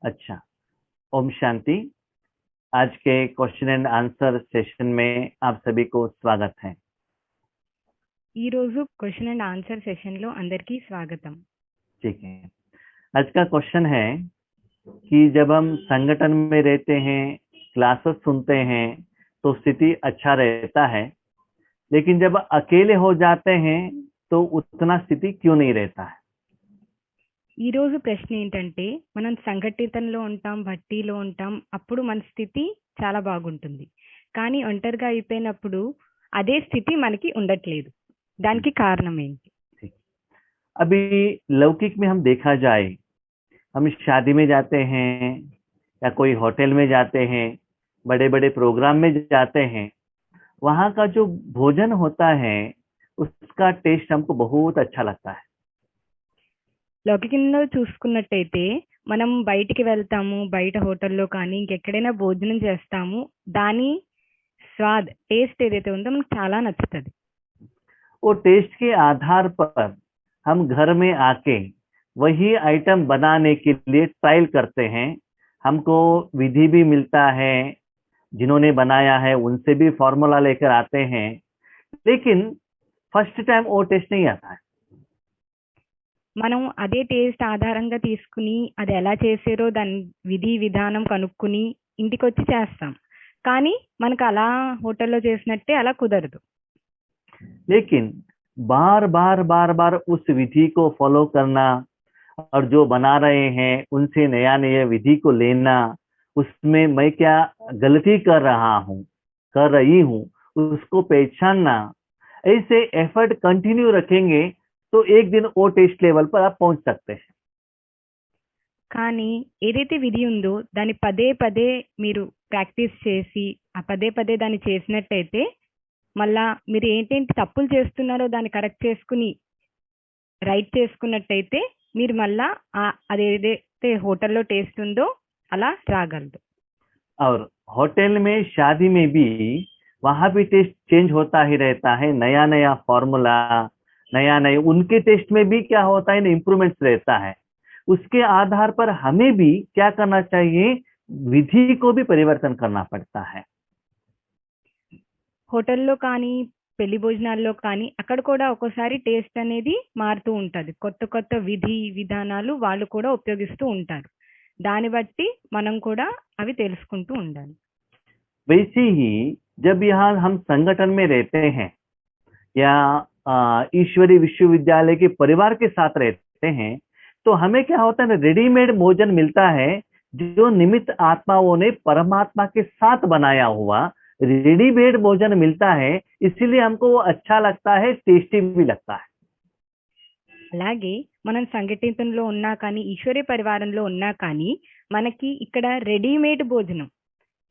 अच्छा। ओम शांति। आज के क्वेश्चन एंड आंसर सेशन में आप सभी को स्वागत है। ఈ రోజు క్వశ్చన్ అండ్ ఆన్సర్ సెషన్ లో అందరికీ స్వాగతం। ठीक है। आज का क्वेश्चन है कि जब हम संगठन में रहते हैं, क्लासेस सुनते हैं तो स्थिति अच्छा रहता है, लेकिन जब अकेले हो जाते हैं तो उतना स्थिति क्यों नहीं रहता है। ఈ రోజు ప్రశ్న ఏంటంటే, మనం సంఘటితంలో ఉంటాం, భట్టీలో ఉంటాం, అప్పుడు మన స్థితి చాలా బాగుంటుంది, కానీ ఒంటరిగా అయిపోయినప్పుడు అదే స్థితి మనకి ఉండట్లేదు। దానికి కారణం ఏంటి? अभी लौकिक में हम देखा जाए, हम शादी में जाते हैं या कोई होटल में जाते हैं, बड़े बड़े प्रोग्राम में जाते हैं, वहाँ का जो भोजन होता है उसका टेस्ट हमको बहुत अच्छा लगता है। లౌకికంలో చూసుకున్నట్టయితే మనం బయటికి వెళ్తాము, బయట హోటల్లో కానీ ఇంకెక్కడైనా భోజనం చేస్తాము, దాని స్వాద్ టేస్ట్ ఏదైతే ఉందో మనకు చాలా నచ్చుతుంది। वो टेस्ट के आधार पर हम घर में आके वही आइटम बनाने के लिए ट्रायल करते हैं। हमको विधि भी मिलता है, जिन्होंने बनाया है उनसे भी फॉर्मूला लेकर आते हैं, लेकिन फर्स्ट टाइम वो टेस्ट नहीं आता है। మనం అదే టేస్ట్ ఆధారంగా తీసుకుని అది ఎలా చేసారో దాని విధి విధానం కనుక్కుని ఇంటికి వచ్చి చేస్తాం, కానీ మనకు అలా హోటల్లో చేసినట్టే అలా కుదరదు। लेकिन बार बार बार बार उस विधि को फॉलो करना और जो बना रहे हैं उनसे नया नया विधि को लेना, उसमें मैं क्या गलती कर रहा हूँ, कर रही हूँ, उसको पहचानना, ऐसे एफर्ट कंटिन्यू रखेंगे तो एक दिन वो टेस्ट लेवल पर आप पहुंच सकते हैं। కానీ ఏదైతే విధి ఉందో దాన్ని పదే పదే మీరు ప్రాక్టీస్ చేసి ఆ పదే పదే దాన్ని చేసినట్టయితే మళ్ళా మీరు ఏంటేంటి తప్పులు చేస్తున్నారో దాన్ని కరెక్ట్ చేసుకుని రైట్ చేసుకున్నట్టయితే మీరు మళ్ళా అదేదైతే హోటల్లో టేస్ట్ ఉందో అలా రాగలదు। और होटल में, शादी में भी वहां भी टेस्ट चेंज होता ही रहता है, नया नया फॉर्मूला, नया नया उनके टेस्ट में भी क्या होता है ना, इम्प्रूवमेंट्स रहता है। उसके आधार पर हमें भी क्या करना चाहिए, विधि को भी परिवर्तन करना पड़ता है। హోటల్లో కానీ పెళ్లి భోజనాల్లో కానీ అక్కడ కూడా ఒక్కోసారి టేస్ట్ అనేది మారుతూ ఉంటుంది, కొత్త కొత్త విధి విధానాలు వాళ్ళు కూడా ఉపయోగిస్తూ ఉంటారు, దాన్ని బట్టి మనం కూడా అవి తెలుసుకుంటూ ఉండాలి। वैसे ही जब यहाँ हम संगठन में रहते हैं या ईश्वरी विश्वविद्यालय के परिवार के साथ रहते हैं, तो हमें क्या होता है ना, रेडीमेड भोजन मिलता है जो निमित्त आत्माओं ने परमात्मा के साथ बनाया हुआ रेडीमेड भोजन मिलता है, इसीलिए हमको वो अच्छा लगता है, टेस्टी भी लगता है। అలాగే మనం సంఘటితంలో ఉన్నా కానీ ఈశ్వరీయ పరివారంలో ఉన్నా కానీ మనకి ఇక్కడ రెడీమేడ్ భోజనం,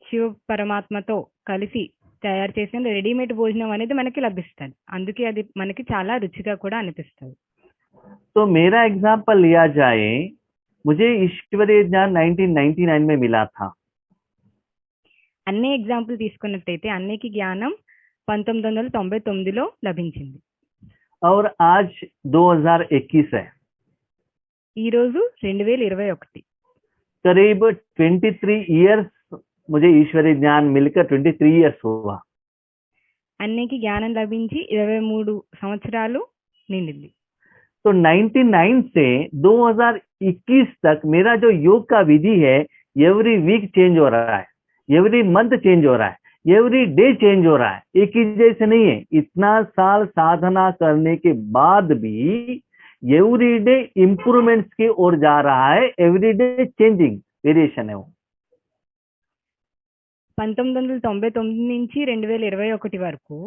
శివ పరమాత్మతో కలిసి తయారు చేసిన రెడీమేడ్ భోజనం అనేది మనకి లభిస్తుంది, అందుకే అది మనకి చాలా రుచిగా కూడా అనిపిస్తుంది। तो मेरा एग्जाम्पल लिया जाए, मुझे ईश्वरीय ज्ञान 1999 में मिला था। అన్నే ఎగ్జాంపుల్ తీసుకున్నట్టయితే అన్నేకి జ్ఞానం 1999లో లభించింది। और आज 2021 है, ఈ రోజు 2021। करीब 23 इयर्स मुझे ईश्वरीय ज्ञान मिलकर 23 इयर्स हुआ। అన్నేకి జ్ఞానం లభించి 23 సంవత్సరాలు నిండింది। तो 99 से 2021 तक मेरा जो योग का विधि है, एवरी वीक चेंज हो रहा है, एवरी मंथ चेंज हो रहा है, एवरी डे चेंज हो रहा है, एक ही जैसे नहीं है। इतना साल साधना करने के बाद भी एवरी डे इंप्रूवमेंट्स की ओर जा रहा है, एवरी डे चेंजिंग वेरिएशन है वो। 1999 నుంచి 2021 వరకు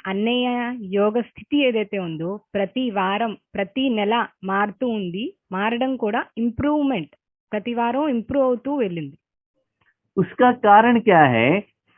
అన్నయ్య యోగ స్థితి ఏదైతే ఉందో ప్రతి వారం ప్రతి నెల మారుతూ ఉంది, మారడం కూడా ఇంప్రూవ్మెంట్, ప్రతి వారం ఇంప్రూవ్ అవుతూ వెళ్ళింది। उसका कारण क्या है,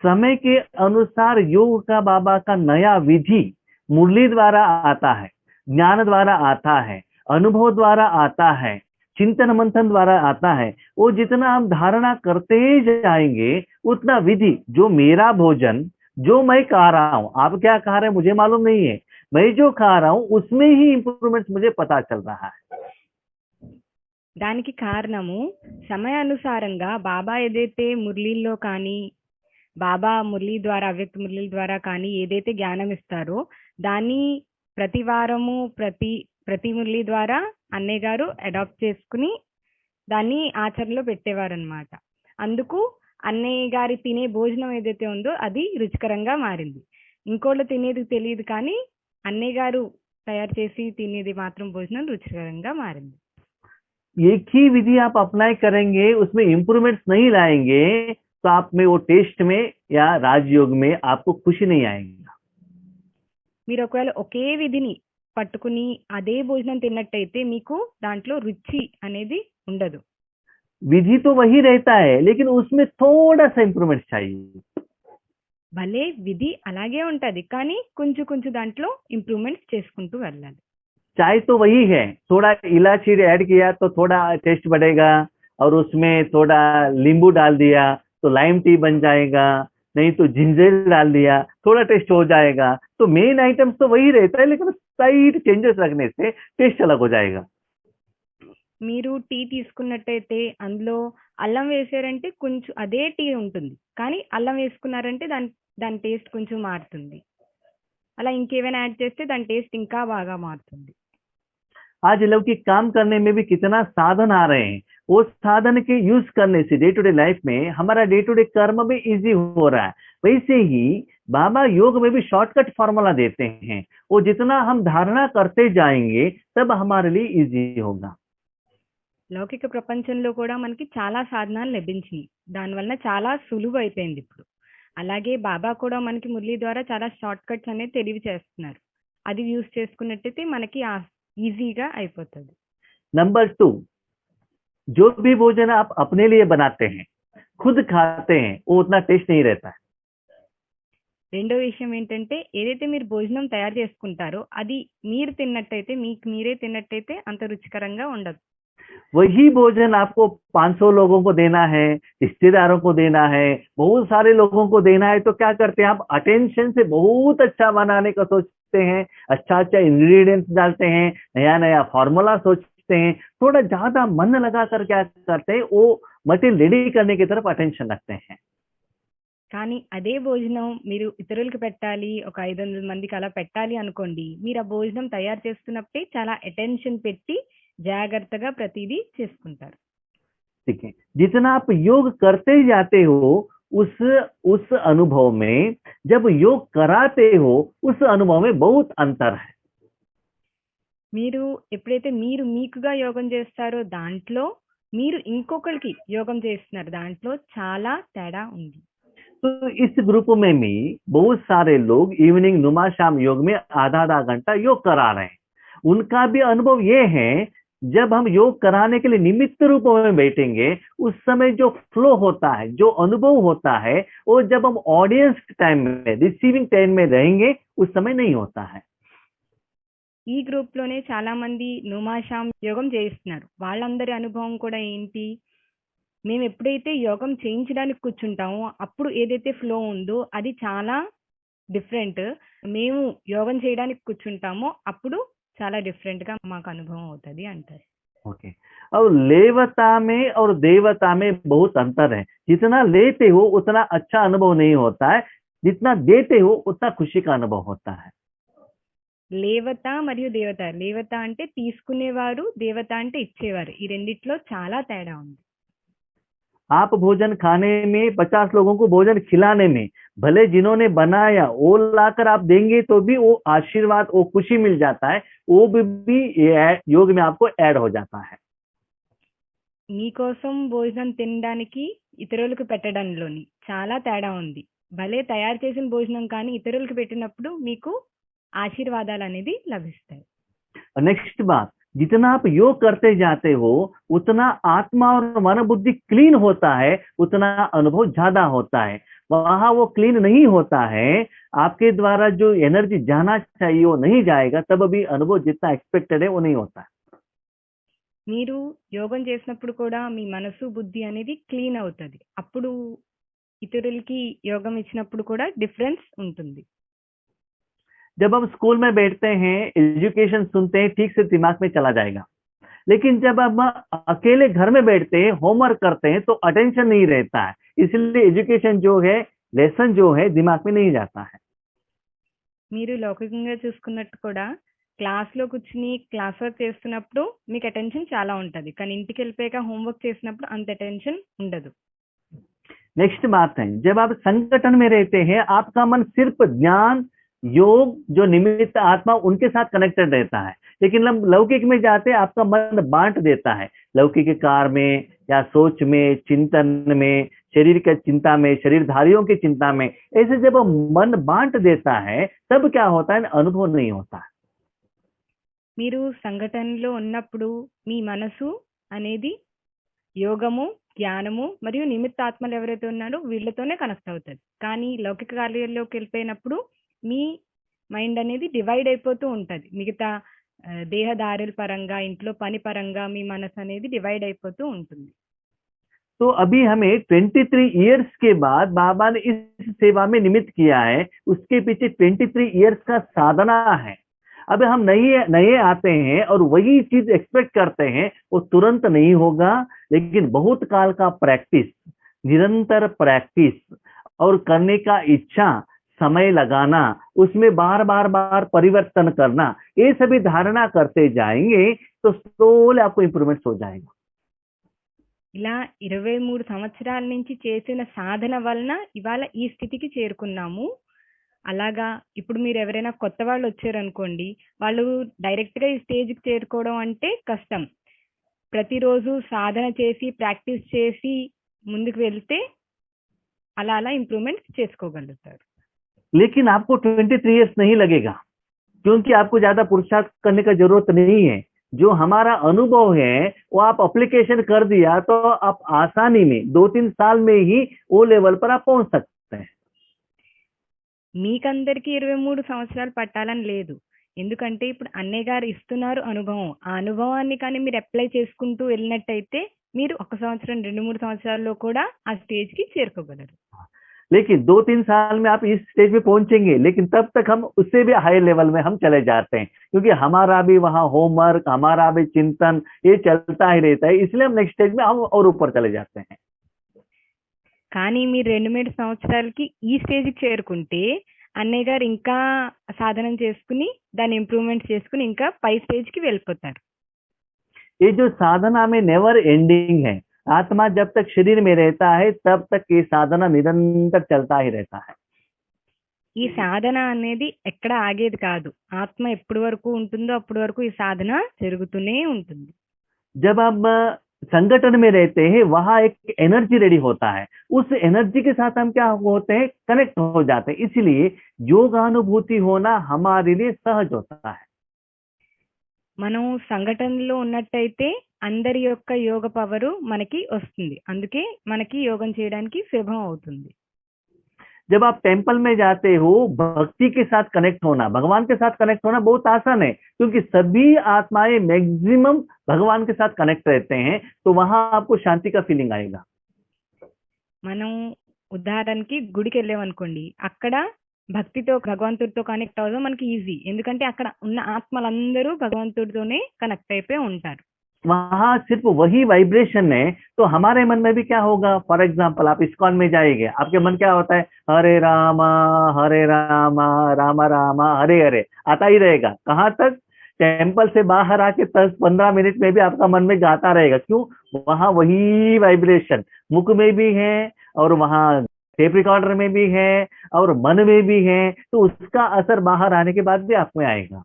समय के अनुसार योग का बाबा का नया विधि मुरली द्वारा आता है, ज्ञान द्वारा आता है, अनुभव द्वारा आता है, चिंतन मंथन द्वारा आता है। वो जितना हम धारणा करते जाएंगे उतना विधि, जो मेरा भोजन जो मैं खा रहा हूं, आप क्या खा रहे हैं मुझे मालूम नहीं है, मैं जो खा रहा हूं उसमें ही इंप्रूवमेंट मुझे पता चल रहा है। దానికి కారణము సమయానుసారంగా బాబా ఏదైతే మురళీల్లో కానీ బాబా మురళి ద్వారా అవ్యక్త మురళి ద్వారా కానీ ఏదైతే జ్ఞానం ఇస్తారో దాన్ని ప్రతి వారము ప్రతి మురళి ద్వారా అన్నయ్య గారు అడాప్ట్ చేసుకుని దాన్ని ఆచరణలో పెట్టేవారనమాట. అందుకు అన్నయ్య గారి తినే భోజనం ఏదైతే ఉందో అది రుచికరంగా మారింది. ఇంకోళ్ళు తినేది తెలియదు కానీ అన్నయ్య గారు తయారు చేసి తినేది మాత్రం భోజనం రుచికరంగా మారింది. एक ही विधि आप अप्लाई करेंगे, उसमें इम्प्रूवमेंट्स नहीं लाएंगे, तो आप में वो टेस्ट में या राजयोग में आपको खुशी नहीं आएगा. మీరు ఒకవేళ ఒకే విధిని పట్టుకుని అదే భోజనం తిన్నట్టయితే మీకు దాంట్లో రుచి అనేది ఉండదు. विधि तो वही रहता है, लेकिन उसमें थोड़ा सा इम्प्रूवमेंट चाहिए. భలే విధి అలాగే ఉంటది కానీ కొంచెం కొంచెం దాంట్లో ఇంప్రూవ్మెంట్స్ చేసుకుంటూ వెళ్ళాలి. चाय तो वही है, थोड़ा इलायची ऐड किया तो थोड़ा टेस्ट बढ़ेगा, और उसमें थोड़ा नींबू डाल दिया तो लाइम टी बन जाएगा, नहीं तो जिंजर डाल दिया थोड़ा टेस्ट हो जाएगा. तो मेन आइटम्स तो वही रहता है, लेकिन स्लाइट चेंजेस रखने से टेस्ट अलग हो जाएगा. మీరు టీ తీసుకున్నట్టయితే అందులో అల్లం వేసారంటే కొంచెం అదే టీ ఉంటుంది కానీ అల్లం వేసుకున్నారంటే దాని టేస్ట్ కొంచెం మారుతుంది. అలా ఇంకేమైనా యాడ్ చేస్తే దాని టేస్ట్ ఇంకా బాగా మారుతుంది. आज लौकिक काम करने में भी कितना साधन आ रहे हैं, वो साधन के यूज करने से डे टू डे लाइफ में हमारा डे टू डे कर्म भी इजी हो रहा है. वैसे ही बाबा योग में भी शॉर्टकट फॉर्मूला देते हैं, वो जितना हम धारणा करते जाएंगे तब हमारे लिए इजी होगा. లౌకిక ప్రపంచంలో కూడా మనకి చాలా సాధనాలు లభించినాయి, దానివల్ల చాలా సులువు అయిపోయింది ఇప్పుడు. అలాగే బాబా కూడా మనకి మురళి ద్వారా చాలా షార్ట్ కట్స్ అనేది తెలివి చేస్తున్నారు. అది యూజ్ చేసుకున్నట్టయితే మనకి ఈజీగా అయిపోతుంది. नंबर 2, जो भी भोजन आप अपने लिए बनाते हैं, खुद खाते हैं, वो उतना टेस्ट नहीं रहता है. రెండో విషయం ఏంటంటే ఏదైతే మీరు భోజనం తయారు చేసుకుంటారో అది మీరు తిన్నట్టయితే మీకు మీరే తిన్నట్టయితే అంత రుచికరంగా ఉండదు. वही भोजन आपको 500 लोगों को देना है, रिश्तेदारों को देना है, बहुत सारे लोगों को देना है, तो क्या करते हैं आप अटेंशन से बहुत अच्छा बनाने का सोचते हैं, अच्छा अच्छा इंग्रेडिएंट्स डालते हैं, नया नया फॉर्मूला सोचते हैं, थोड़ा ज्यादा मन लगाकर क्या करते हैं वो मटेरियल रेडी करने की तरफ अटेंशन रखते हैं. కానీ అదే భోజనం మీరు ఇతరులకు పెట్టాలి, ఒక 500 మందికి అలా పెట్టాలి అనుకోండి, మీరు ఆ భోజనం తయారు చేస్తున్నప్పుడే చాలా అటెన్షన్ పెట్టి జాగ్రత్తగా ప్రతిదీ చేసుకుంటారు. ठीक है, जितना आप योग करते जाते हो उस अनुभव में, जब योग कराते हो उस अनुभव में बहुत अंतर है. మీరు ఎప్పుడైతే మీరు మీకుగా యోగం చేస్తారో దాంట్లో మీరు ఇంకొకరికి యోగం చేస్తున్నారు, దాంట్లో చాలా తేడా ఉంది. तो इस ग्रुप में भी बहुत सारे लोग इवनिंग नुमा शाम योग में आधा आधा घंटा योग करा रहे हैं. उनका भी अनुभव ये है, जब हम योग कराने के लिए निमित्त रूप में बैठेंगे उस समय जो फ्लो होता है, जो अनुभव होता है, वो जब हम ऑडियंस टाइम में रिसीविंग टाइम में रहेंगे उस समय नहीं होता है. ఈ గ్రూప్ లోనే చాలా మంది నుమాషాం యోగం చేయిస్తున్నారు. వాళ్ళందరి అనుభవం కూడా ఏంటి, మేము ఎప్పుడైతే యోగం చేయించడానికి కూర్చుంటామో అప్పుడు ఏదైతే ఫ్లో ఉందో అది చాలా డిఫరెంట్. మేము యోగం చేయడానికి కూర్చుంటామో అప్పుడు చాలా డిఫరెంట్ గా మాకు అనుభవం అవుతుంది అంటారు. ओके, और लेवता में और देवता में बहुत अंतर है. जितना लेते हो उतना अच्छा अनुभव नहीं होता है, जितना देते हो उतना खुशी का अनुभव होता है. లేవత మరియు దేవత. లేవత అంటే తీసుకునేవారు, దేవత అంటే ఇచ్చేవారు. ఈ రెండిట్లో చాలా తేడా ఉంది. आप भोजन खाने में 50 लोगों को भोजन खिलाने में, भले जिन्होंने बनाया वो लाकर आप देंगे तो भी वो आशीर्वाद, वो खुशी मिल जाता है, वो भी योग में आपको ऐड हो जाता है. మీకోసం భోజనం తినడానికి ఇతరులకు పెట్టడంలోని చాలా తేడా ఉంది. భలే తయారు చేసిన భోజనం కానీ ఇతరులకు పెట్టినప్పుడు మీకు ఆశీర్వాదాలు అనేది లభిస్తాయి. नेक्स्ट बात, जितना आप योग करते जाते हो उतना आत्मा और मन बुद्धि क्लीन होता है, उतना अनुभव ज्यादा होता है. वहां वो क्लीन नहीं होता है, आपके द्वारा जो एनर्जी जाना चाहिए वो नहीं जाएगा, तब भी अनुभव जितना एक्सपेक्टेड है वो नहीं होता है. మీరు యోగం చేసినప్పుడు కూడా మీ మనసు బుద్ధి అనేది క్లీన్ అవుతుంది. అప్పుడు ఇతరులకి యోగం ఇచ్చినప్పుడు కూడా డిఫరెన్స్ ఉంటుంది. जब हम स्कूल में बैठते हैं, एजुकेशन सुनते हैं, ठीक से दिमाग में चला जाएगा. लेकिन जब हम अकेले घर में बैठते हैं, होमवर्क करते हैं, तो अटेंशन नहीं रहता है, इसलिए एजुकेशन जो है, लेसन जो है दिमाग में नहीं जाता है। మీరు లౌకికంగా చూసుకున్నట్టు కూడా క్లాస్లో కూర్చుని క్లాస్ వర్క్ చేస్తున్నప్పుడు మీకు అటెన్షన్ చాలా ఉంటుంది, కానీ ఇంటికి వెళ్ళిపోయాక హోంవర్క్ చేసినప్పుడు అంత అటెన్షన్ ఉండదు. नेक्स्ट बात है, जब आप संगठन में रहते हैं, आपका मन सिर्फ ज्ञान, योग, जो निमित्त आत्मा, उनके साथ कनेक्टेड रहता है। लेकिन हम लौकिक में जाते हैं, आपका मन बांट देता है, लौकिक कार्य में या सोच में, चिंतन में, शरीर के चिंता में, शरीरधारियों की चिंता में। ऐसे जब मन बांट देता है, तब क्या होता है, अनुभव नहीं होता है। మీరు సంఘటనలో ఉన్నప్పుడు మీ మనసు అనేది యోగము, జ్ఞానము మరియు నిమిత్తాత్మలు ఎవరైతే ఉన్నారో వీళ్ళతోనే కనెక్ట్ అవుతుంది. కానీ లౌకిక కార్యాల్లోకి వెళ్ళిపోయినప్పుడు మీ మైండ్ అనేది డివైడ్ అయిపోతూ ఉంటుంది. మిగతా దేహదారుల పరంగా, ఇంట్లో పని పరంగా మీ మనసు అనేది డివైడ్ అయిపోతూ ఉంటుంది. तो अभी हमें 23 इयर्स के बाद बाबा ने इस सेवा में निमित्त किया है, उसके पीछे 23 इयर्स का साधना है। अब हम नए नए आते हैं और वही चीज एक्सपेक्ट करते हैं, वो तुरंत नहीं होगा, लेकिन बहुत काल का प्रैक्टिस, निरंतर प्रैक्टिस और करने का इच्छा, समय लगाना, उसमें बार बार बार परिवर्तन करना, ये सभी धारणा करते जाएंगे तो स्लोली आपको इंप्रूवमेंट हो जाएगा। ఇలా 23 సంవత్సరాల నుంచి చేసిన సాధన వలన ఇవాళ ఈ స్థితికి చేరుకున్నాము. అలాగా ఇప్పుడు మీరు ఎవరైనా కొత్త వాళ్ళు వచ్చారనుకోండి, వాళ్ళు డైరెక్ట్గా ఈ స్టేజ్కి చేరుకోవడం అంటే కష్టం. ప్రతిరోజు సాధన చేసి ప్రాక్టీస్ చేసి ముందుకు వెళ్తే అలా అలా ఇంప్రూవ్మెంట్ చేసుకోగలుగుతారు. लेकिन आपको 23 इयर्स नहीं लगेगा, क्योंकि आपको ज्यादा पुरुषार्थ करने का जरूरत नहीं है। जो हमारा अनुभव है वो आप अप्लीकेशन कर दिया तो आप आसानी में 2-3 साल में ही वो लेवल पर आप पहुंच सकते हैं। మీకందరికీ 23 సంవత్సరాలు పట్టాలని లేదు, ఎందుకంటే ఇప్పుడు అన్నయ్య గారు ఇస్తున్నారు అనుభవం. ఆ అనుభవాన్ని కానీ మీరు అప్లై చేసుకుంటూ వెళ్ళినట్టయితే మీరు 1 సంవత్సరం 2-3 సంవత్సరాల్లో కూడా ఆ స్టేజ్కి చేరుకోగలరు. लेकिन 2-3 साल में आप इस स्टेज पे पहुंचेंगे, लेकिन तब तक हम उससे भी हाई लेवल में हम चले जाते हैं, क्योंकि हमारा भी वहां होमवर्क, हमारा भी चिंतन, ये चलता ही रहता है, इसलिए हम नेक्स्ट स्टेज में हम और ऊपर चले जाते हैं। కానీ మీరు 2-3 సంవత్సరాలకి ఈ స్టేజ్కి చేరుకుంటే అన్నయ్య గారు ఇంకా సాధన చేసుకుని దాన్ని ఇంప్రూవ్మెంట్ చేసుకుని ఇంకా పై స్టేజ్కి వెళ్ళిపోతారు. ये जो साधना में नेवर एंडिंग है, आत्मा जब तक शरीर में रहता है तब तक ये साधना निरंतर चलता ही रहता है। ఈ సాధన అనేది ఎక్కడ ఆగేది కాదు. ఆత్మ ఎప్పటి వరకు ఉంటుందో అప్పటి వరకు ఈ సాధన జరుగుతూనే ఉంటుంది. जब हम संगठन में रहते हैं, वहां एक एनर्जी रेडी होता है, उस एनर्जी के साथ हम क्या होते हैं, कनेक्ट हो जाते हैं, इसलिए योगानुभूति होना हमारे लिए सहज होता है। మనం సంఘటనలో ఉన్నట్టయితే అందరి యొక్క యోగ పవరు మనకి వస్తుంది, అందుకే మనకి యోగం చేయడానికి సులభం అవుతుంది. जब आप टेम्पल में जाते हो, भक्ति के साथ कनेक्ट होना, भगवान के साथ कनेक्ट होना बहुत आसान है, क्योंकि सभी आत्माएं मैक्सिमम भगवान के साथ कनेक्ट रहते हैं, तो वहां आपको शांति का फीलिंग आएगा। మనం ఉదాహరణకి గుడికి వెళ్ళామనుకోండి, అక్కడ భక్తితో భగవంతుడితో కనెక్ట్ అవ్వడం మనకి ఈజీ, ఎందుకంటే అక్కడ ఉన్న ఆత్మలందరూ భగవంతుడితోనే కనెక్ట్ అయిపోయి ఉంటారు. वहां सिर्फ वही वाइब्रेशन है, तो हमारे मन में भी क्या होगा, फॉर एग्जाम्पल आप इस्कॉन में जाएंगे, आपके मन क्या होता है, हरे रामा रामा रामा हरे हरे आता ही रहेगा। कहाँ तक, टेम्पल से बाहर आके 10-15 मिनट में भी आपका मन में गाता रहेगा। क्यों, वहां वही वाइब्रेशन मुख में भी है और वहां टेप रिकॉर्डर में भी है और मन में भी है, तो उसका असर बाहर आने के बाद भी आप में आएगा।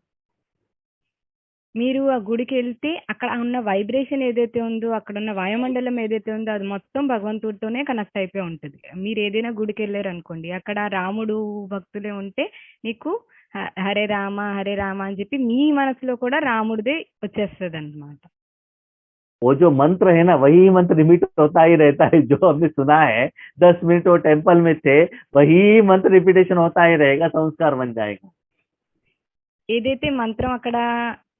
మీరు ఆ గుడికి వెళ్తే అక్కడ ఉన్న వైబ్రేషన్ ఏదైతే ఉందో, అక్కడ ఉన్న వాయుమండలం ఏదైతే ఉందో అది మొత్తం భగవంతుడితోనే కనెక్ట్ అయిపోయి ఉంటుంది. మీరు ఏదైనా గుడికి వెళ్ళారు అనుకోండి, అక్కడ రాముడు భక్తులే ఉంటే మీకు హరే రామ అని చెప్పి మీ మనసులో కూడా రాముడిదే వచ్చేస్తుంది అన్నమాట. वो जो मंत्र है ना, वही मंत्र रिपीट होता ही रहता है, जो हमने सुना है 10 मिनट वो टेम्पल में थे, वही मंत्र रिपीटेशन होता ही रहेगा, संस्कार बन जाएगा। ఏదైతే మంత్రం అక్కడ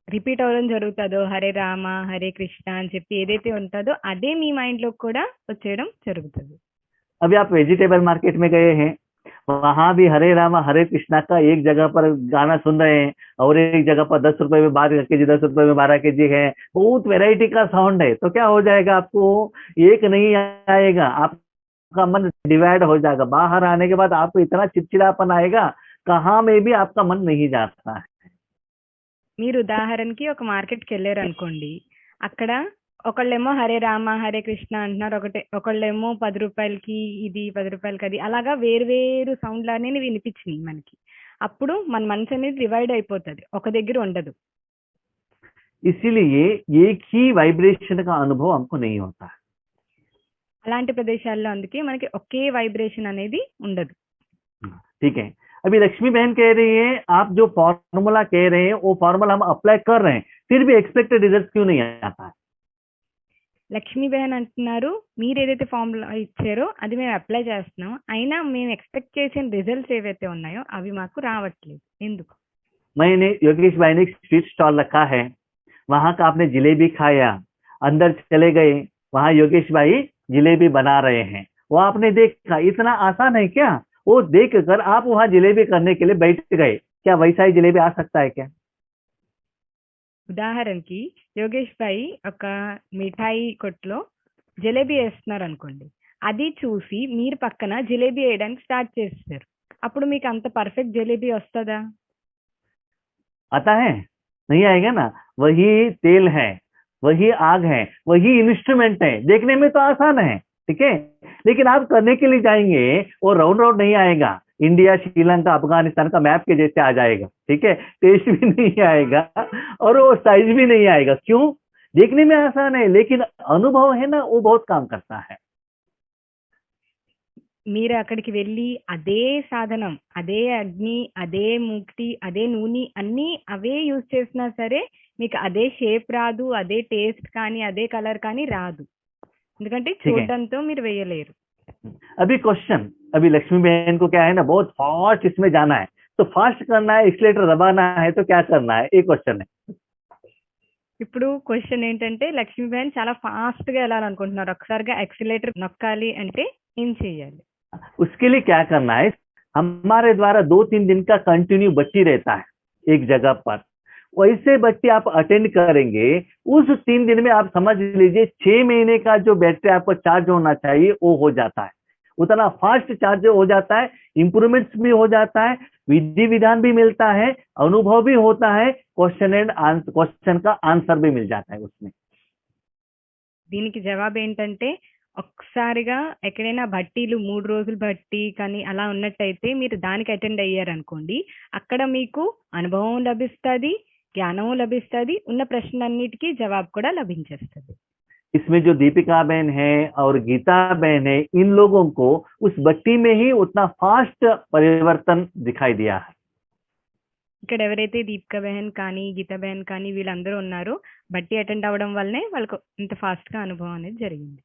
రిపీట్ అవ్వడం జరుగుతుందో, హరే రామ హరే కృష్ణ అని చెప్పి ఏదైతే ఉంటుందో అదే మీ మైండ్ లో కూడా వచ్చేయడం జరుగుతుంది. अभी आप वेजिटेबल मार्केट में गए हैं वहां भी हरे रामा हरे कृष्णा का एक जगह पर गाना सुन रहे हैं और एक जगह पर 10 रुपए में 12 केजी, 10 रुपए में 12 केजी है। बहुत वैरायटी का साउंड है, तो क्या हो जाएगा, आपको एक नहीं आएगा, आपका मन डिवाइड हो जाएगा। बाहर आने के बाद आपको इतना चिड़चिड़ापन आएगा, कहाँ में भी आपका मन नहीं जाता है। మీరు ఉదాహరణకి ఒక మార్కెట్కి వెళ్ళారు అనుకోండి, అక్కడ ఒకళ్ళేమో హరే రామ హరే కృష్ణ అంటున్నారు, ఒకళ్ళేమో 10 రూపాయలకి ఇది 10 రూపాయలకి అది, అలాగా వేరు వేరు సౌండ్లు అనేవి వినిపించినాయి మనకి. అప్పుడు మన మనసు అనేది డివైడ్ అయిపోతుంది, ఒక దగ్గర ఉండదు. इसीलिए एक ही वाइब्रेशन का अनुभव हमको नहीं होता है। అలాంటి ప్రదేశాల్లో అందుకే మనకి ఒకే వైబ్రేషన్ అనేది ఉండదు. ठीक है, अभी लक्ष्मी बहन कह रही है आप जो फॉर्मूला कह रहे हैं वो फॉर्मूला हम अप्लाई कर रहे हैं, फिर भी एक्सपेक्टेड रिजल्ट क्यों नहीं आता है? లక్ష్మీ బెహన్ అంటున్నారు, మీరు ఏదైతే ఫార్ములా ఇచ్చారో అది మేము అప్లై చేస్తున్నాం, అయినా మేము ఎక్స్పెక్ట్ చేసిన రిజల్ట్స్ ఏవైతే ఉన్నాయో అవి మాకు రావట్లేదు, ఎందుకు? मैंने योगेश भाई ने एक स्वीट स्टॉल रखा है, वहां का आपने जिलेबी खाया, अंदर चले गए, वहां योगेश भाई जिलेबी बना रहे हैं, वो आपने देखा, इतना आसान है क्या? वो देख कर आप वहां जिलेबी करने के लिए बैठ गए, क्या वैसा ही जिलेबी आ सकता है क्या? ఉదాహరణకి యోగేష్ భాయ్ ఒక మిఠాయి కొట్లో జిలేబీ వేస్తున్నారు అనుకోండి, అది చూసి మీరు పక్కన జిలేబీ వేయడానికి స్టార్ట్ చేస్తారు, అప్పుడు మీకు అంత పర్ఫెక్ట్ జిలేబీ వస్తుందా? आता है? नहीं आएगा ना। वही तेल है, वही आग है, वही इंस्ट्रूमेंट है, देखने में तो आसान है, ठीक है, लेकिन आप करने के लिए जाएंगे वो राउंड राउंड नहीं आएगा, इंडिया श्रीलंका अफगानिस्तान का मैप के जैसे आ जाएगा, ठीक है, टेस्ट भी नहीं आएगा और वो साइज भी नहीं आएगा। क्यों? देखने में आसान है, लेकिन अनुभव है ना, वो बहुत काम करता है। మీరు అక్కడికి వెళ్ళి అదే సాధనం, అదే అగ్ని, అదే ముక్తి, అదే నూనె అన్నీ అవే యూజ్ చేసినా సరే మీకు అదే షేప్ రాదు, అదే టేస్ట్ కానీ అదే కలర్ కానీ రాదు, ఎందుకంటే చూడడంతో మీరు వేయలేరు. अभी क्वेश्चन, अभी लक्ष्मी बहन को क्या है ना, बहुत फास्ट इसमें जाना है, तो फास्ट करना है, एक्सीलेटर दबाना है, तो क्या करना है, एक क्वेश्चन है। ఇప్పుడు క్వశ్చన్ ఏంటంటే లక్ష్మీ బహన్ చాలా ఫాస్ట్ గా వెళ్ళాలనుకుంటున్నారు, ఒకసారిగా యాక్సిలేటర్ నొక్కాలి అంటే ఏం చేయాలి? उसके लिए क्या करना है, हमारे द्वारा 2-3 दिन का कंटिन्यू बच्ची रहता है एक जगह पर, वैसे बच्चे आप अटेंड करेंगे, उस 3 दिन में आप समझ लीजिए 6 महीने का जो बैटरी आपको चार्ज होना चाहिए वो हो जाता है, उतना फास्ट चार्ज हो जाता है, इंप्रूवमेंट्स भी हो जाता है, विधि विधान भी मिलता है, अनुभव भी होता है, क्वेश्चन का आंसर भी मिल जाता है उसमें। దీనికి జవాబు ఏంటంటే ఒక్కసారిగా ఎక్కడైనా భట్టీలు 3 రోజులు భట్టి కానీ అలా ఉన్నట్టయితే మీరు దానికి అటెండ్ అయ్యారనుకోండి, అక్కడ మీకు అనుభవం లభిస్తుంది, జ్ఞానం లభిస్తుంది, ఉన్న ప్రశ్నలన్నిటికీ జవాబు కూడా లభించేస్తుంది. इसमें जो दीपिका बहन है और गीता बहन है, इन लोगों को उस बट्टी में ही उतना फास्ट परिवर्तन दिखाई दिया है। ఇక్కడ ఎవరైతే దీపికా బెహన్ కానీ గీతా బెహన్ కానీ వీళ్ళందరూ ఉన్నారో బట్టి అటెండ్ అవ్వడం వల్లనే వాళ్ళకు ఇంత ఫాస్ట్ గా అనుభవం అనేది జరిగింది.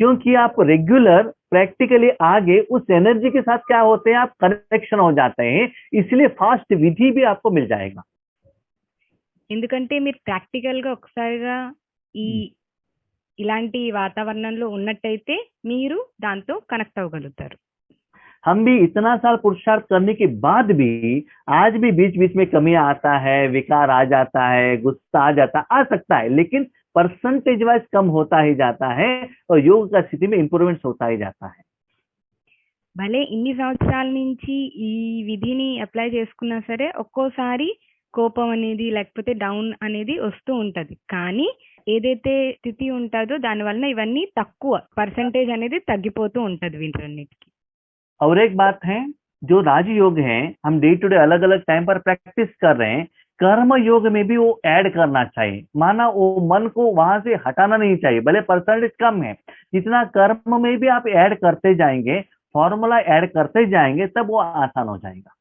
क्योंकि आप रेगुलर प्रैक्टिकली आगे उस एनर्जी के साथ क्या होते हैं, आप कनेक्शन हो जाते हैं, इसलिए फास्ट विधि भी आपको मिल जाएगा। ఎందుకంటే మీరు ప్రాక్టికల్ గా ఒకసారిగా ఇలాంటి వాతావరణంలో ఉన్నట్టయితే మీరు దాంతో కనెక్ట్ అవ్వగలుగుతారు. हम भी इतना साल पुरुषार्थ करने के बाद भी आज भी बीच बीच में कमी आता है, विकार आ जाता है, गुस्सा आ सकता है, लेकिन परसेंटेज वाइज कम होता ही जाता है और योग का स्थिति में इंप्रूवमेंट होता ही जाता है। భలే ఇన్ని సంవత్సరాల నుంచి ఈ విధిని అప్లై చేసుకున్నా సరే ఒక్కోసారి కోపం అనేది లేకపోతే డౌన్ అనేది వస్తూ ఉంటది, కానీ ఏదైతే స్థితి ఉంటుందో దాని వలన ఇవన్నీ తక్కువ పర్సెంటేజ్ అనేది తగ్గిపోతూ ఉంటది వీటన్నిటికి. और एक बात है, जो राजयोग है हम डे टू डे अलग अलग टाइम पर प्रैक्टिस कर रहे हैं, कर्म योग में भी वो ऐड करना चाहिए, माना वो मन को वहां से हटाना नहीं चाहिए, भले परसेंटेज कम है, जितना कर्म में भी आप ऐड करते जाएंगे, फॉर्मूला ऐड करते जाएंगे, तब वो आसान हो जाएगा।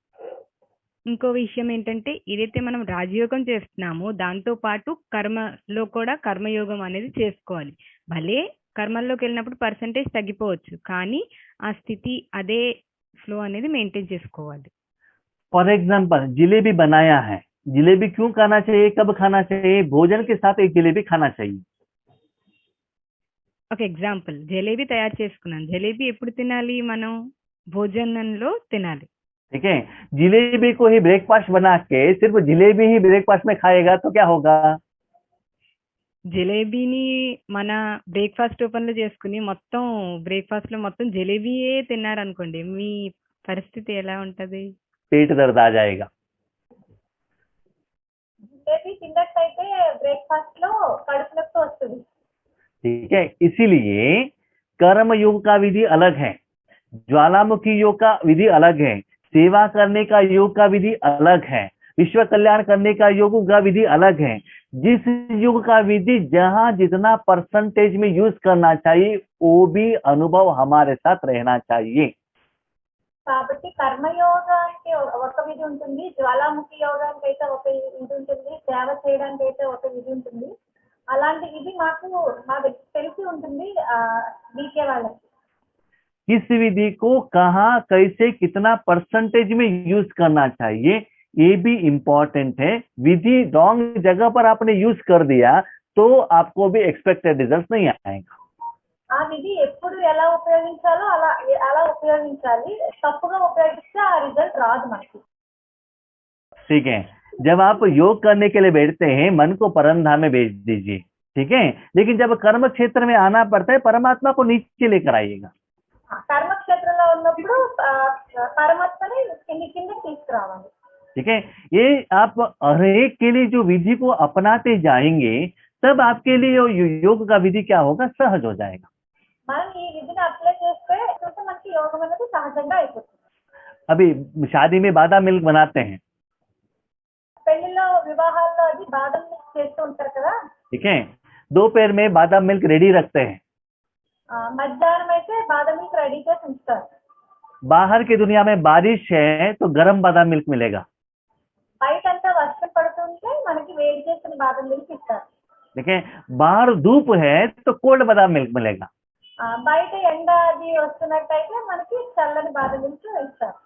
ఇంకో విషయం ఏంటంటే ఏదైతే మనం రాజయోగం చేస్తున్నామో దాంతో పాటు కర్మలో కూడా కర్మయోగం అనేది చేసుకోవాలి. భలే కర్మల్లోకి వెళ్ళినప్పుడు పర్సెంటేజ్ తగ్గిపోవచ్చు, కానీ ఆ స్థితి అదే ఫ్లో అనేది మెయింటైన్ చేసుకోవాలి. फॉर एग्जाम्पल जिलेबी बनाया है, जिलेबी क्यों खाना चाहिए, कब खाना चाहिए, भोजन के साथ एक जिलेबी खाना चाहिए। ఒక ఎగ్జాంపుల్, జలేబీ తయారు చేసుకున్నాం, జలేబీ ఎప్పుడు తినాలి మనం? భోజనంలో తినాలి. ठीक है, जिलेबी को ही ब्रेकफास्ट बना के सिर्फ जिलेबी ही ब्रेकफास्ट में खाएगा तो क्या होगा? జిలేబీని మన బ్రేక్ఫాస్ట్ రూపంలో చేసుకుని మొత్తం బ్రేక్ఫాస్ట్ లో మొత్తం జిలేబీయే తిన్నారనుకోండి, మీ పరిస్థితి ఎలా ఉంటది? पेट दर्द आ जाएगा. జిలేబీ తిన్నట్టయితే బ్రేక్ఫాస్ట్ లో కడుపు నొప్పి వస్తుంది. ठीक है, इसीलिए कर्म योग का विधि अलग है, ज्वालामुखी योग का विधि अलग है, सेवा करने का योग का विधि अलग है, विश्व कल्याण करने का योग का विधि अलग है. जिस योग का विधि जहां जितना परसेंटेज में यूज करना चाहिए वो भी अनुभव हमारे साथ रहना चाहिए. కాబట్టి కర్మయోగానికి ఒక విధి ఉంటుంది, జ్వాలాముఖి యోగానికి అయితే ఒక విధి ఉంటుంది, సేవ చేయడానికి అయితే ఒక విధి ఉంటుంది. అలాంటి విధి మాకు తెలిసి ఉంటుంది బీకే వాళ్ళకి. किस विधि को कहाँ कैसे कितना परसेंटेज में यूज करना चाहिए ये भी इम्पोर्टेंट है. विधि रॉन्ग जगह पर आपने यूज कर दिया तो आपको भी एक्सपेक्टेड रिजल्ट नहीं आएगा. ఆ విధి ఎప్పుడు ఎలా ఉపయోగించాలో అలా ఉపయోగించాలి. తప్పుగా ఉపయోగిస్తే ఆ రిజల్ట్ రాదు మనకి. ठीक है, जब आप योग करने के लिए बैठते हैं मन को परमधाम में भेज दीजिए. ठीक है, लेकिन जब कर्म क्षेत्र में आना पड़ता है परमात्मा को नीचे लेकर आइएगा. కర్మక్షేత్రంలో ఉన్నప్పుడు పరమాత్మని కింద తీసుకురావాలి. ठीक है, ये आप हर एक के लिए जो विधि को अपनाते जाएंगे तब आपके लिए योग का विधि क्या होगा, सहज हो जाएगा. మనం ఈ విధిని అప్లై చేస్తే మనకి యోగం అనేది సహజంగా అయిపోతుంది. अभी शादी में बादाम मिल्क बनाते हैं. పెళ్లిలో వివాహాల్లో అది బాదం మిల్క్ చేస్తూ ఉంటారు కదా. ठीक है, दोपहर में बादाम मिल्क रेडी रखते हैं. మధ్యాహ్నం అయితే బాదం మిల్క్ రెడీ చేసి ఉంచుతారు. बाहर की दुनिया में बारिश है तो गर्म बादाम मिल्क मिलेगा. బయటంతా వర్షం పడుతుంటే మనకి వేడి చేసిన బాదం మిల్క్ ఇస్తారు. ठीक है, बाहर धूप है तो कोल्ड बादाम मिल्क मिलेगा. బయట ఎండ అది వస్తున్నట్టయితే మనకి చల్లని బాదం మిల్క్ ఇస్తారు.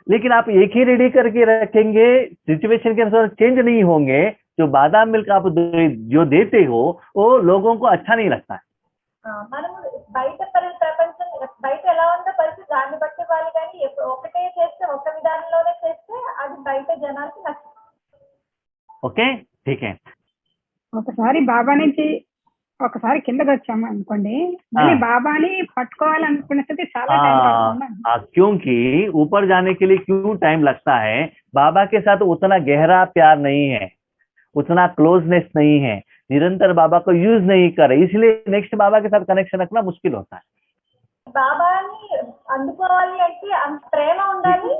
लेकिन आप एक ही रेडी करके रखेंगे, सिचुएशन के अनुसार चेंज नहीं होंगे. जो बादाम मिल्क आप जो देते हो वो लोगों को अच्छा नहीं लगता है. మనం బయట ప్రపంచం బయట ఎలా ఉందో పరిస్థితి దాన్ని బట్టి వాళ్ళు కానీ ఒకటే చేస్తే ఒక విధానంలోనే చేస్తే అది బయట జనానికి నచ్చదు. ओके, ठीक है. ఒకసారి బాబా నుంచి ఒకసారి కిందకి వచ్చాము అనుకోండి, మళ్ళీ బాబాని పట్టుకోవాలనుకున్న స్థితి చాలా టైం పడుతుంది. क्योंकि ऊपर जाने के लिए क्यों टाइम लगता है, बाबा के साथ उतना गहरा प्यार नहीं है, उतना क्लोजनेस नहीं है, निरंतर बाबा को यूज नहीं करे, इसलिए नेक्स्ट बाबा के साथ कनेक्शन रखना मुश्किल होता है. బాబాని అందుకోవాలి అంటే అంత ప్రేమ ఉండాలి.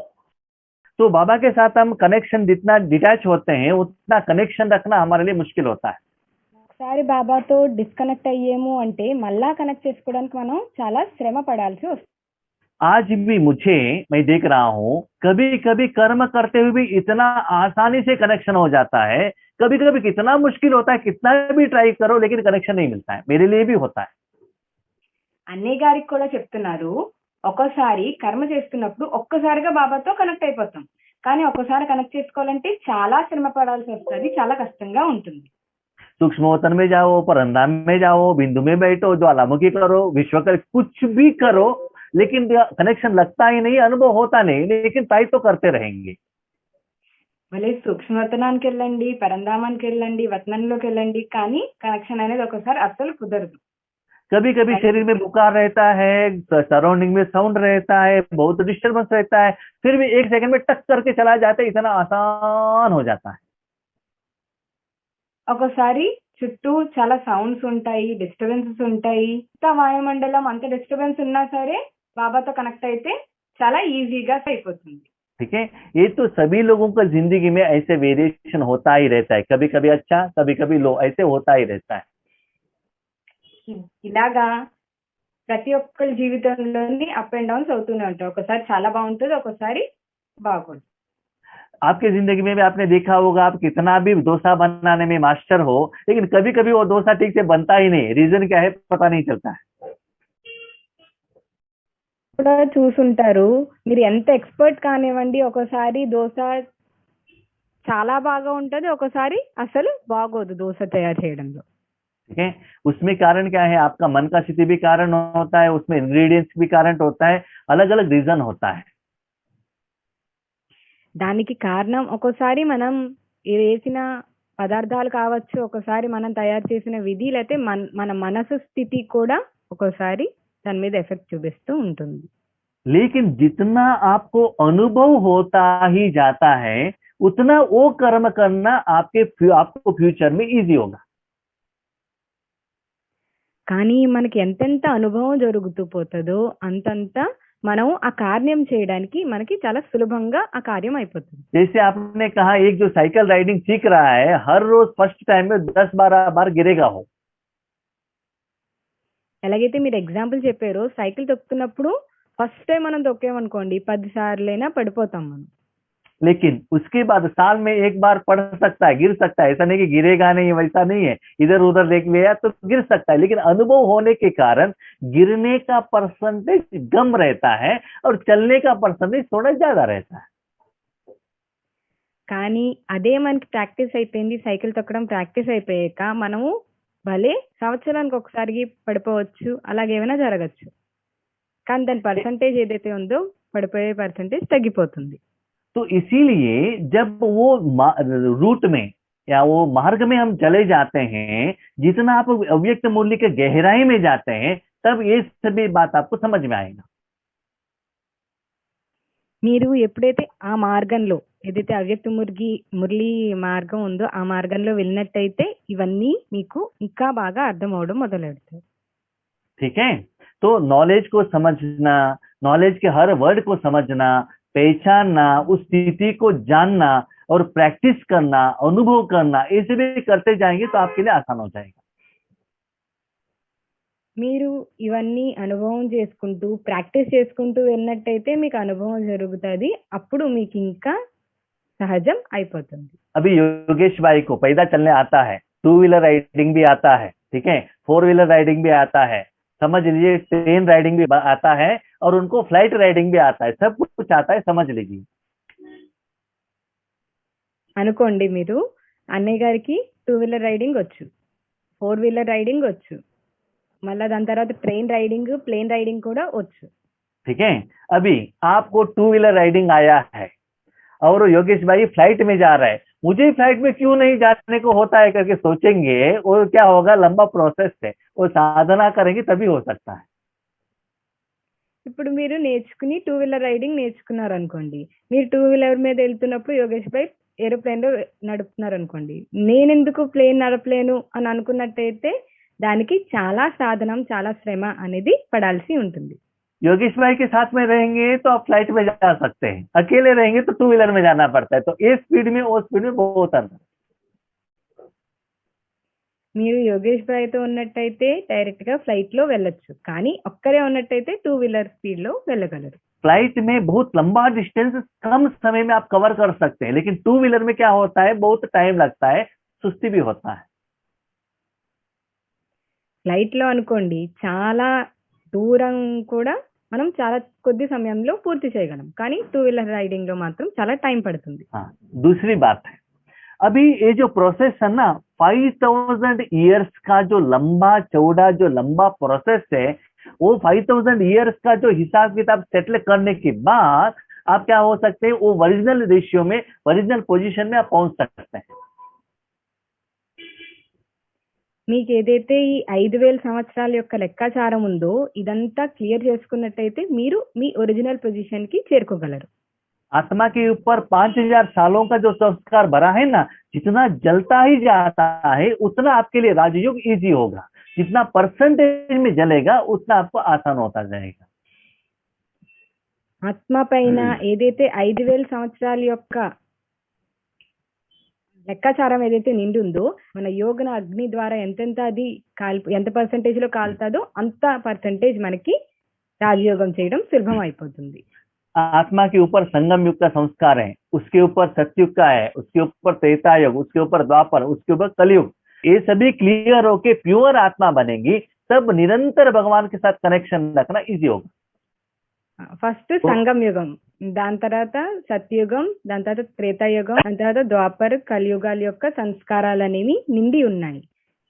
तो बाबा के साथ हम कनेक्शन जितना डिटैच होते हैं उतना कनेक्शन रखना हमारे लिए मुश्किल होता है. ఒకసారి బాబాతో డిస్కనెక్ట్ అయ్యేము అంటే మళ్ళా కనెక్ట్ చేసుకోవడానికి మనం చాలా శ్రమ పడాల్సి వస్తుంది. आज भी मुझे मैं देख रहा हूँ कभी कभी कर्म करते हुए भी इतना आसानी से कनेक्शन हो जाता है, कभी कभी कितना मुश्किल होता है, कितना भी ट्राई करो लेकिन कनेक्शन नहीं मिलता है. मेरे लिए भी होता है. అన్నయ్య గారికి కూడా చెప్తున్నారు, ఒక్కోసారి కర్మ చేస్తున్నప్పుడు ఒక్కసారిగా బాబాతో కనెక్ట్ అయిపోతాం, కానీ ఒక్కసారి కనెక్ట్ చేసుకోవాలంటే చాలా శ్రమ పడాల్సి వస్తుంది, చాలా కష్టంగా ఉంటుంది. सूक्ष्मोतन में जाओ, परंधाम में जाओ, बिंदु में बैठो, ज्वालामुखी करो, विश्वकर कुछ भी करो लेकिन कनेक्शन लगता ही नहीं, अनुभव होता नहीं, लेकिन ट्राई तो करते रहेंगे. మళ్ళీ సూక్ష్మవతనానికి వెళ్ళండి, పరంధామానికి వెళ్ళండి, వతనంలోకి వెళ్ళండి, కానీ కనెక్షన్ అనేది ఒకసారి అస్సలు కుదరదు. कभी कभी शरीर में बुखार रहता है, सराउंडिंग में साउंड रहता है, बहुत डिस्टर्बेंस रहता है, फिर भी एक सेकंड में टक करके चला जाता है, इतना आसान हो जाता है. ఒకసారి చుట్టూ చాలా సౌండ్స్ ఉంటాయి, డిస్టర్బెన్సెస్ ఉంటాయి, ఇంత వాయుమండలం అంత డిస్టర్బెన్స్ ఉన్నా సరే బాబాతో కనెక్ట్ అయితే చాలా ఈజీగా అయిపోతుంది. ठीक है, ये तो सभी लोगों का जिंदगी में ऐसे वेरिएशन होता ही रहता है, कभी कभी अच्छा कभी कभी लो, ऐसे होता ही रहता है. ఇలాగా ప్రతి ఒక్కరి జీవితంలోని అప్ అండ్ డౌన్స్ అవుతూనే ఉంటాయి. ఒకసారి చాలా బాగుంటుంది, ఒకసారి బాగోదు. आपके जिंदगी में भी आपने देखा होगा, आप कितना भी डोसा बनाने में मास्टर हो लेकिन कभी कभी वो डोसा ठीक से बनता ही नहीं, रीजन क्या है पता नहीं चलता है. కూడా చూసుంటారు, మీరు ఎంత ఎక్స్పర్ట్ కానివ్వండి, ఒకసారి దోశ చాలా బాగా ఉంటది, ఒకసారి అసలు బాగోదు దోశ తయారు చేయడంలో. ठीक है। उसमें कारण क्या है, आपका मन का स्थिति भी कारण होता है, उसमें इंग्रेडिएंट्स भी कारण होता है, अलग अलग रीजन होता है। దానికి కారణం ఒక్కోసారి మనం వేసిన పదార్థాలు కావచ్చు, ఒక్కోసారి మనం తయారు చేసిన విధి, లేకపోతే మన మనసు స్థితి కూడా ఒక్కోసారి దాని మీద ఎఫెక్ట్ చూపిస్తూ ఉంటుంది. लेकिन जितना आपको अनुभव होता ही जाता है उतना वो कर्म करना आपको फ्यूचर में इजी होगा. కానీ మనకి ఎంతెంత అనుభవం జరుగుతూ పోతుందో అంతంత మనం ఆ కార్యం చేయడానికి మనకి చాలా సులభంగా ఆ కార్యం అయిపోతుంది. जैसे आपने कहा, एक जो साइकिल राइडिंग सीख रहा है हर रोज फर्स्ट टाइम में 10-12 बार गिरेगा हो. ఎలాగైతే మీరు ఎగ్జాంపుల్ చెప్పారో, సైకిల్ తొక్కుతున్నప్పుడు ఫస్ట్ టైం మనం తొక్కామనుకోండి 10 సార్లైనా పడిపోతాం మనం. लेकिन उसके बाद साल में एक बार पड़ सकता है, गिर सकता है. ऐसा नहीं कि गिरेगा नहीं, वैसा नहीं है. इधर उधर देख लिया तो गिर सकता है, लेकिन अनुभव होने के कारण गिरने का परसेंटेज कम रहता है और चलने का परसेंटेज थोड़ा ज्यादा रहता है. కానీ అదే మనకి ప్రాక్టీస్ అయిపోయింది, సైకిల్ తొక్కడం ప్రాక్టీస్ అయిపోయాక మనము భలే సంవత్సరానికి ఒకసారి పడిపోవచ్చు, అలాగేమైనా జరగచ్చు. కానీ దాని పర్సంటేజ్ ఏదైతే ఉందో పడిపోయే పర్సంటేజ్ తగ్గిపోతుంది. तो इसीलिए जब वो रूट में या वो मार्ग में हम चले जाते हैं, जितना आप अव्यक्त मूल्य के गहराई में जाते हैं तब ये सभी बात आपको समझ में आएगा. మీరు ఎప్పుడైతే ఆ మార్గంలో, ఏదైతే అవ్యక్త మురళి మార్గం ఉందో ఆ మార్గంలో వెళ్ళినట్టయితే ఇవన్నీ మీకు ఇంకా బాగా అర్థం అవడం మొదలెడతాయి. ठीक है. तो नॉलेज को समझना, नॉलेज के हर वर्ड को समझना, पहचानना, उस स्थिति को जानना और प्रैक्टिस करना, अनुभव करना, ऐसे भी करते जाएंगे तो आपके लिए आसान हो जाएगा. మీరు ఇవన్నీ అనుభవం చేసుకుంటూ ప్రాక్టీస్ చేసుకుంటూ వెళ్ళినట్టయితే మీకు అనుభవం జరుగుతుంది, అప్పుడు మీకు ఇంకా సహజం అయిపోతుంది. अभी योगेश भाई को पैदल चलने आता है, 2 व्हीलर राइडिंग भी आता है, ठीक है, 4 व्हीलर राइडिंग भी आता है, समझ लीजिए ट्रेन राइडिंग भी आता है और उनको फ्लाइट राइडिंग भी आता है, सब कुछ आता है, समझ लीजिए. అనుకోండి మీరు అన్నయ్య గారికి 2 వీలర్ రైడింగ్ వచ్చు, 4 వీలర్ రైడింగ్ వచ్చు, మళ్ళీ దాని తర్వాత ట్రైన్ రైడింగ్, ప్లేన్ రైడింగ్ కూడా వచ్చు. ठीक है. अभी आपको 2 व्हीलर राइडिंग आया है और योगेश भाई फ्लाइट में जा रहा है, मुझे फ्लाइट में क्यों नहीं जाने को होता है करके सोचेंगे, वो क्या होगा, लंबा प्रोसेस है, वो साधना करेंगे तभी हो सकता है. ఇప్పుడు మీరు నేర్చుకుని 2 వీలర్ రైడింగ్ నేర్చుకున్నారు అనుకోండి, మీరు 2 వీలర్ మీద వెళ్తున్నప్పుడు యోగేష్ భాయ్ ఏరోప్లేన్ లో నడుపుతున్నారు అనుకోండి, నేను ఎందుకు ప్లేన్ నడపలేను అని అనుకున్నట్టయితే దానికి చాలా సాధనం, చాలా శ్రమ అనేది పడాల్సి ఉంటుంది. योगेश भाई के साथ में रहेंगे तो आप फ्लाइट में जा सकते हैं, अकेले रहेंगे तो 2 व्हीलर में जाना पड़ता है. तो ये स्पीड में वो स्पीड में बहुत अंतर. మీరు యోగేష్ భాయ్ తో ఉన్నట్టయితే డైరెక్ట్ గా ఫ్లైట్ లో వెళ్ళొచ్చు, కానీ ఒక్కరే ఉన్నట్టయితే 2 వీలర్ స్పీడ్ లో వెళ్ళగలరు. फ्लाइट में बहुत लंबा डिस्टेंस कम समय में आप कवर कर सकते हैं, लेकिन 2 व्हीलर में क्या होता है, बहुत टाइम लगता है, सुस्ती भी होता है. ఫ్లైట్ లో అనుకోండి చాలా దూరం కూడా మనం చాలా కొద్ది సమయంలో పూర్తి చేయగలం, కానీ 2 వీలర్ రైడింగ్ లో మాత్రం చాలా టైం పడుతుంది. हाँ, दूसरी बात है, अभी ये जो प्रोसेस है ना, 5000 ईयर्स का जो लंबा चौड़ा जो लंबा प्रोसेस है, वो 5000 ईयर्स का जो हिसाब किताब सेटल करने के बाद आप क्या हो सकते हैं, वो ओरिजिनल रेशियो में, ओरिजिनल पोजीशन में आप पहुंच सकते हैं. మీకు ఏదైతే ఈ 5000 సంవత్సరాల యొక్క లెక్కాచారం ఉందో ఇదంతా క్లియర్ చేసుకున్నట్టయితే మీరు మీ ఒరిజినల్ పొజిషన్ కి చేరుకోగలరు. आत्मा के ऊपर 5000 सालों का जो संस्कार भरा है ना, जितना जलता ही जाता है उतना आपके लिए राजयोग इजी होगा, जितना परसेंटेज में जलेगा उतना आपको आसान होता जाएगा. ఆత్మ పైన ఏదైతే 5000 సంవత్సరాల యొక్క లెక్కాచారం ఏదైతే నిండి ఉందో, మన యోగన అగ్ని ద్వారా ఎంతెంత అది ఎంత పర్సెంటేజ్ లో కాలుతుందో అంత పర్సెంటేజ్ మనకి రాజయోగం చేయడం సులభం అయిపోతుంది. आत्मा के ऊपर संगम युग का संस्कार है, उसके ऊपर सत्युग का है, उसके ऊपर त्रेता युग, उसके ऊपर द्वापर, उसके ऊपर कलयुग. ये सभी क्लियर होके प्योर आत्मा बनेगी, तब निरंतर भगवान के साथ कनेक्शन रखना इजी होगा. ఫస్ట్ సంగం యుగం, దాని తర్వాత సత్యుగం, దాని తర్వాత త్రేతాయుగం, దాని తర్వాత ద్వాపర్ కలియుగాల యొక్క సంస్కారాలు అనేవి నిండి ఉన్నాయి.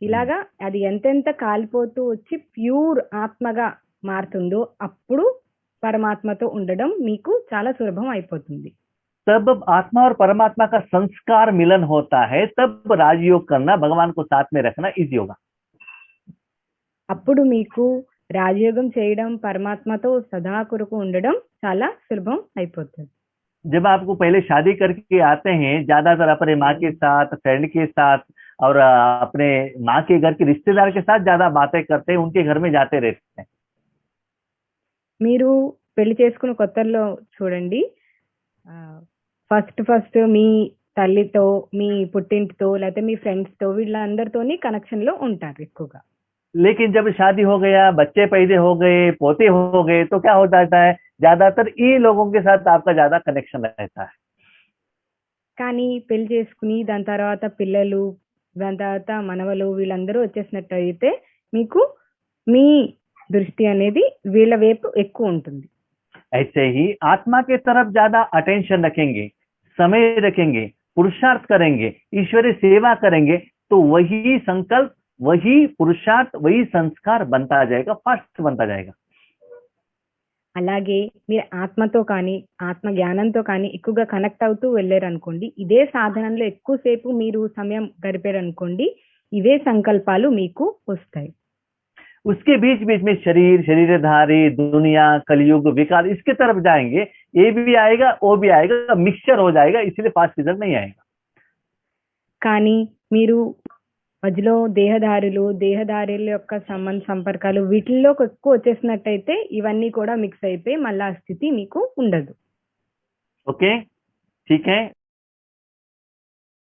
ఇలాగా అది ఎంతెంత కాలిపోతూ వచ్చి ప్యూర్ ఆత్మగా మారుతుందో అప్పుడు పరమాత్మతో ఉండడం మీకు చాలా సులభం అయిపోతుంది. तब आत्मा और परमात्मा का संस्कार मिलन होता है, तब राजयोग करना, भगवान को साथ में रखना इजी होगा. అప్పుడు మీకు రాజయోగం చేయడం, పరమాత్మతో సదా కొరకు ఉండడం చాలా సులభం అయిపోతుంది. जब आपको पहले शादी करके आते हैं, ज्यादातर अपने माँ के साथ, फ्रेंड के साथ और अपने माँ के घर के रिश्तेदार के साथ ज्यादा बातें करते हैं, उनके घर में जाते रहते हैं. మీరు పెళ్లి చేసుకున్న కొత్తల్లో చూడండి, ఫస్ట్ మీ తల్లితో, మీ పుట్టింటితో, లేకపోతే మీ ఫ్రెండ్స్ తో, వీళ్ళందరితోని కనెక్షన్ లో ఉంటారు ఎక్కువగా. लेकिन जब शादी हो गया, बच्चे पैदा हो गए, पोते हो गए, तो क्या हो जाता है, ज्यादातर ये लोगों के साथ आपका ज्यादा कनेक्शन रहता है. కానీ పెళ్లి చేసుకుని దాని తర్వాత పిల్లలు, దాని తర్వాత మనవలు, వీళ్ళందరూ వచ్చేసినట్టయితే మీకు మీ దృష్టి అనేది వీళ్ళ వైపు ఎక్కువ ఉంటుంది. ऐसे ही आत्मा के तरफ ज्यादा अटेंशन रखेंगे, समय रखेंगे, पुरुषार्थ करेंगे, ईश्वरीय सेवा करेंगे, तो वही संकल्प, वही पुरुषार्थ, वही संस्कार बनता जाएगा, फास्ट बनता जाएगा. అలాగే మీరు ఆత్మతో కానీ, ఆత్మ జ్ఞానంతో కానీ ఎక్కువగా కనెక్ట్ అవుతూ వెళ్ళారు అనుకోండి, ఇదే సాధనంలో ఎక్కువసేపు మీరు సమయం గడిపారు అనుకోండి, ఇవే సంకల్పాలు మీకు వస్తాయి. उसके बीच बीच में शरीर, शरीरधारी, दुनिया, कलयुग, विकार, इसके तरफ जाएंगे, ये भी आएगा, वो भी आएगा, मिक्सचर हो जाएगा, इसलिए फास्ट रिजल्ट नहीं आएगा. కానీ మీరు మధ్యలో దేహదారుల యొక్క సంపర్కాలు వీటిల్లో ఎక్కువ వచ్చేసినట్టయితే ఇవన్నీ కూడా మిక్స్ అయిపోయి మళ్ళీ ఆ స్థితి మీకు ఉండదు. ओके, ठीक है.